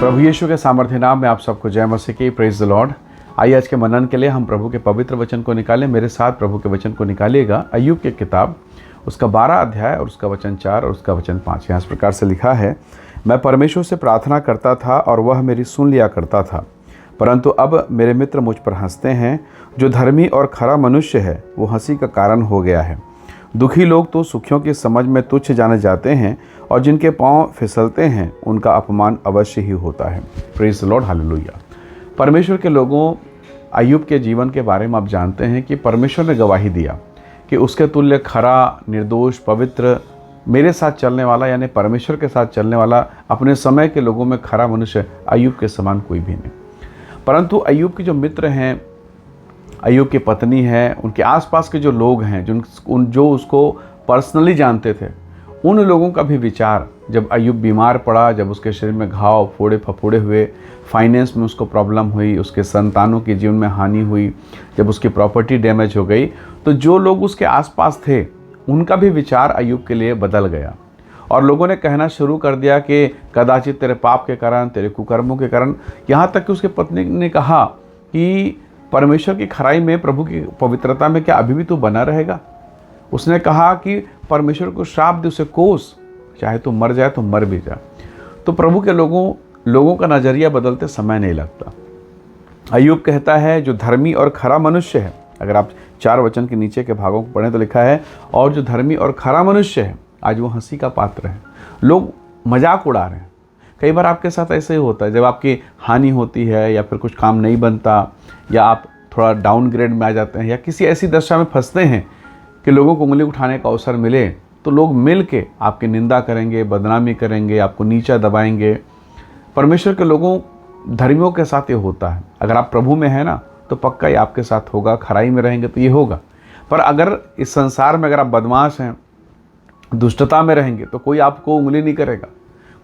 प्रभु यीशु के सामर्थ्य नाम में आप सबको जय मसीह की। Praise the Lord. आइए आज के मनन के लिए हम प्रभु के पवित्र वचन को निकालें। मेरे साथ प्रभु के वचन को निकालिएगा। अय्यूब की किताब उसका 12 अध्याय और उसका वचन 4 और उसका वचन 5। यहाँ इस प्रकार से लिखा है, मैं परमेश्वर से प्रार्थना करता था और वह मेरी सुन लिया करता था, परंतु अब मेरे मित्र मुझ पर हंसते हैं। जो धर्मी और खरा मनुष्य है वो हंसी का कारण हो गया है। दुखी लोग तो सुखियों की समझ में तुच्छ जाने जाते हैं और जिनके पांव फिसलते हैं उनका अपमान अवश्य ही होता है। Praise the Lord, hallelujah. परमेश्वर के लोगों, अय्यूब के जीवन के बारे में आप जानते हैं कि परमेश्वर ने गवाही दिया कि उसके तुल्य खरा, निर्दोष, पवित्र, मेरे साथ चलने वाला यानी परमेश्वर के साथ चलने वाला, अपने समय के लोगों में खरा मनुष्य अय्यूब के समान कोई भी नहीं। परंतु अय्यूब के जो मित्र हैं, अय्यूब की पत्नी है, उनके आसपास के जो लोग हैं जो उसको पर्सनली जानते थे, उन लोगों का भी विचार, जब अय्यूब बीमार पड़ा, जब उसके शरीर में घाव, फोड़े फफोड़े हुए, फाइनेंस में उसको प्रॉब्लम हुई, उसके संतानों के जीवन में हानि हुई, जब उसकी प्रॉपर्टी डैमेज हो गई, तो जो लोग उसके आसपास थे उनका भी विचार अय्यूब के लिए बदल गया। और लोगों ने कहना शुरू कर दिया कि कदाचित तेरे पाप के कारण, तेरे कुकर्मों के कारण, यहाँ तक कि उसके पत्नी ने कहा कि परमेश्वर की खराई में, प्रभु की पवित्रता में क्या अभी भी तू बना रहेगा? उसने कहा कि परमेश्वर को श्राप दे, उसे कोस, चाहे तो मर जाए तो मर भी जाए। तो प्रभु के लोगों का नज़रिया बदलते समय नहीं लगता। अय्यूब कहता है, जो धर्मी और खरा मनुष्य है, अगर आप 4 वचन के नीचे के भागों को पढ़ें तो लिखा है, और जो धर्मी और खरा मनुष्य है आज वो हंसी का पात्र है। लोग मजाक उड़ा रहे हैं। कई बार आपके साथ ऐसे ही होता है, जब आपकी हानि होती है या फिर कुछ काम नहीं बनता या आप थोड़ा डाउनग्रेड में आ जाते हैं या किसी ऐसी दशा में फंसते हैं कि लोगों को उंगली उठाने का अवसर मिले, तो लोग मिल के आपकी निंदा करेंगे, बदनामी करेंगे, आपको नीचा दबाएंगे। परमेश्वर के लोगों, धर्मियों के साथ ये होता है। अगर आप प्रभु में हैं ना, तो पक्का ये आपके साथ होगा। खराई में रहेंगे तो ये होगा। पर अगर इस संसार में अगर आप बदमाश हैं, दुष्टता में रहेंगे, तो कोई आपको उंगली नहीं करेगा,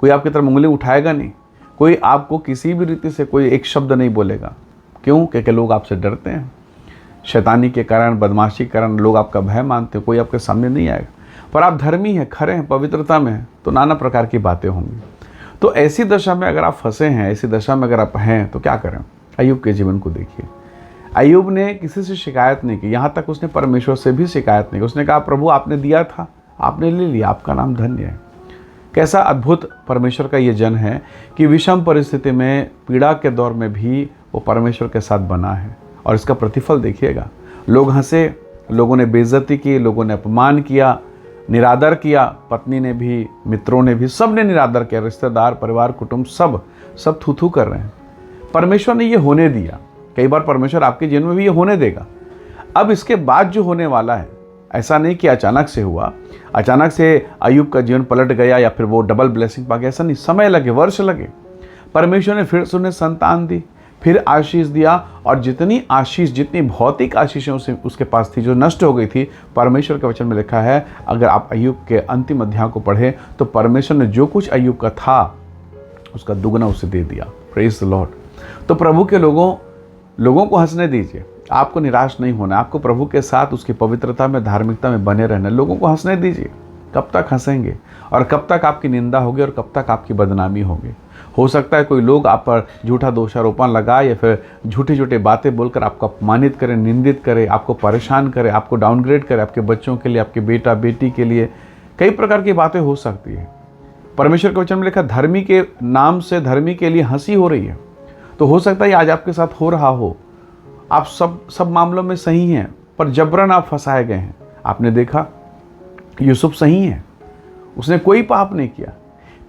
कोई आपकी तरफ उंगली उठाएगा नहीं, कोई आपको किसी भी रीति से कोई एक शब्द नहीं बोलेगा। क्यों? क्योंकि लोग आपसे डरते हैं। शैतानी के कारण, बदमाशी के कारण लोग आपका भय मानते हैं, कोई आपके सामने नहीं आएगा। पर आप धर्मी हैं, खरे हैं, पवित्रता में हैं, तो नाना प्रकार की बातें होंगी। तो ऐसी दशा में अगर आप फंसे हैं, ऐसी दशा में अगर आप हैं, तो क्या करें? अय्यूब के जीवन को देखिए। अय्यूब ने किसी से शिकायत नहीं की, यहाँ तक उसने परमेश्वर से भी शिकायत नहीं की। उसने कहा, प्रभु आपने दिया था, आपने ले लिया, आपका नाम धन्य है। कैसा अद्भुत परमेश्वर का ये जन है कि विषम परिस्थिति में, पीड़ा के दौर में भी वो परमेश्वर के साथ बना है। और इसका प्रतिफल देखिएगा। लोग हंसे, लोगों ने बेइज्जती की, लोगों ने अपमान किया, निरादर किया, पत्नी ने भी, मित्रों ने भी, सब ने निरादर किया, रिश्तेदार, परिवार, कुटुंब, सब थू कर रहे हैं। परमेश्वर ने ये होने दिया। कई बार परमेश्वर आपके जीवन में भी ये होने देगा। अब इसके बाद जो होने वाला है, ऐसा नहीं कि अचानक से हुआ, अचानक से अय्यूब का जीवन पलट गया या फिर वो डबल ब्लेसिंग पा गया, ऐसा नहीं। समय लगे, वर्ष लगे। परमेश्वर ने फिर उन्हें संतान दी, फिर आशीष दिया, और जितनी आशीष, जितनी भौतिक आशीषें उसके पास थी जो नष्ट हो गई थी, परमेश्वर के वचन में लिखा है, अगर आप अय्यूब के अंतिम अध्याय को पढ़ें तो परमेश्वर ने जो कुछ अय्यूब का था उसका दुगना उसे दे दिया। Praise the Lord. तो प्रभु के लोगों को हंसने दीजिए। आपको निराश नहीं होना, आपको प्रभु के साथ उसकी पवित्रता में, धार्मिकता में बने रहना। लोगों को हंसने दीजिए। कब तक हंसेंगे? और कब तक आपकी निंदा होगी और कब तक आपकी बदनामी होगी? हो सकता है कोई लोग आप पर झूठा दोषारोपण लगाए या फिर झूठी झूठी बातें बोलकर आपको अपमानित करें, निंदित करें, आपको परेशान करें, आपको डाउनग्रेड करें, आपके बच्चों के लिए, आपके बेटा बेटी के लिए। कई प्रकार की बातें हो सकती है। परमेश्वर के वचन में लिखा, धर्मी के नाम से धर्मी के लिए हंसी हो रही है। तो हो सकता है आज आपके साथ हो रहा हो। आप सब मामलों में सही हैं, पर जबरन आप फंसाए गए हैं। आपने देखा यूसुफ सही है, उसने कोई पाप नहीं किया,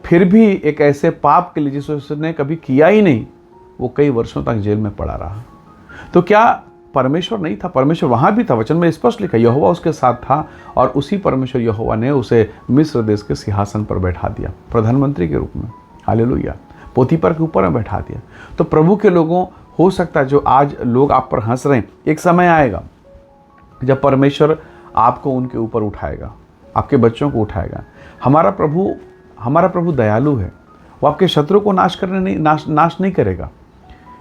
फिर भी एक ऐसे पाप के लिए जिसे उसने कभी किया ही नहीं, वो कई वर्षों तक जेल में पड़ा रहा। तो क्या परमेश्वर नहीं था? परमेश्वर वहाँ भी था। वचन में स्पष्ट लिखा, यहोवा उसके साथ था, और उसी परमेश्वर यहोवा ने उसे मिस्र देश के सिंहासन पर बैठा दिया, प्रधानमंत्री के रूप में। हालेलुया। पोतीपर के ऊपर में बैठा दिया। तो प्रभु के लोगों, हो सकता है जो आज लोग आप पर हंस रहे हैं, एक समय आएगा जब परमेश्वर आपको उनके ऊपर उठाएगा, आपके बच्चों को उठाएगा। हमारा प्रभु दयालु है। वो आपके शत्रु को नाश नहीं करेगा।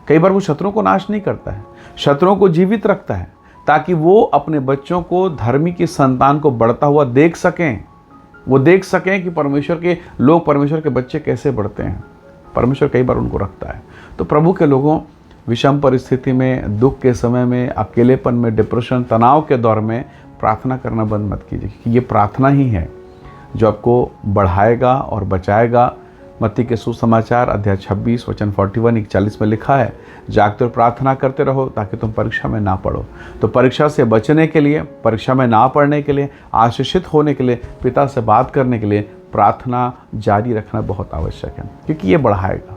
कई बार वो शत्रुओं को नाश नहीं करता है, शत्रुओं को जीवित रखता है, ताकि वो अपने बच्चों को, धर्मी की संतान को बढ़ता हुआ देख सकें। वो देख सकें कि परमेश्वर के लोग, परमेश्वर के बच्चे कैसे बढ़ते हैं। परमेश्वर कई बार उनको रखता है। तो प्रभु के लोगों, विषम परिस्थिति में, दुख के समय में, अकेलेपन में, डिप्रेशन, तनाव के दौर में प्रार्थना करना बंद मत कीजिए, क्योंकि ये प्रार्थना ही है जो आपको बढ़ाएगा और बचाएगा। मत्ती के सुसमाचार अध्याय 26 वचन 41-41 में लिखा है, जागते और प्रार्थना करते रहो ताकि तुम परीक्षा में ना पड़ो। तो परीक्षा से बचने के लिए, परीक्षा में ना पढ़ने के लिए, आशीषित होने के लिए, पिता से बात करने के लिए प्रार्थना जारी रखना बहुत आवश्यक है, क्योंकि ये बढ़ाएगा,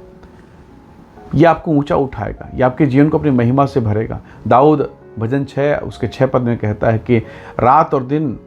ये आपको ऊंचा उठाएगा, ये आपके जीवन को अपनी महिमा से भरेगा। दाऊद भजन 6 उसके 6 पद में कहता है कि रात और दिन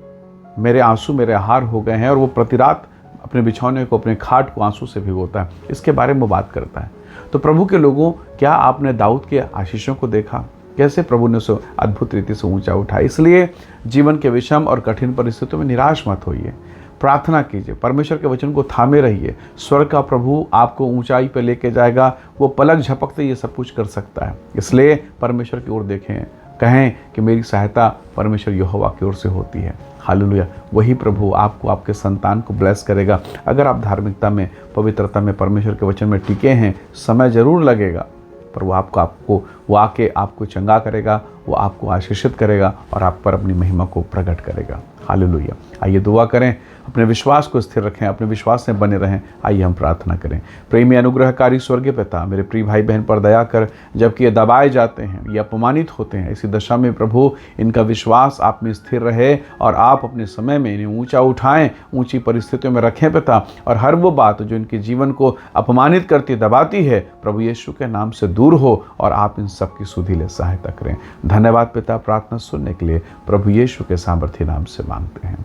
मेरे आंसू मेरे आहार हो गए हैं, और वो प्रति रात अपने बिछौने को, अपने खाट को आंसू से भिगोता है। इसके बारे में बात करता है। तो प्रभु के लोगों, क्या आपने दाऊद के आशीषों को देखा? कैसे प्रभु ने उसे अद्भुत रीति से ऊंचा उठाया। इसलिए जीवन के विषम और कठिन परिस्थितियों में निराश मत होइए, प्रार्थना कीजिए, परमेश्वर के वचन को थामे रहिए। स्वर्ग का प्रभु आपको ऊंचाई पर लेके जाएगा। वो पलक झपकते ये सब कुछ कर सकता है। इसलिए परमेश्वर की ओर देखें, कहें कि मेरी सहायता परमेश्वर यहोवा की ओर से होती है। हालेलुया। वही प्रभु आपको, आपके संतान को ब्लेस करेगा। अगर आप धार्मिकता में, पवित्रता में, परमेश्वर के वचन में टिके हैं, समय ज़रूर लगेगा, पर वो आके आपको चंगा करेगा, वो आपको आशीषित करेगा और आप पर अपनी महिमा को प्रकट करेगा। हालेलुया। आइए दुआ करें, अपने विश्वास को स्थिर रखें, अपने विश्वास में बने रहें। आइए हम प्रार्थना करें। प्रेमी अनुग्रहकारी स्वर्गीय पिता, मेरे प्रिय भाई बहन पर दया कर। जबकि ये दबाए जाते हैं, ये अपमानित होते हैं, इसी दशा में प्रभु इनका विश्वास आप में स्थिर रहे और आप अपने समय में इन्हें ऊंचा उठाएं, ऊंची परिस्थितियों में रखें पिता। और हर वो बात जो इनके जीवन को अपमानित करती, दबाती है, प्रभु यीशु के नाम से दूर हो और आप इन सब की सुधीले सहायता करें। धन्यवाद पिता, प्रार्थना सुनने के लिए प्रभु यीशु के सामर्थ्य नाम से मांगते हैं।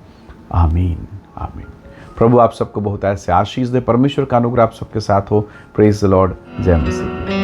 आमीन, आमीन। प्रभु आप सबको बहुत ऐसे आशीष दे। परमेश्वर का अनुग्रह आप सबके साथ हो। Praise the Lord. जय मसीह।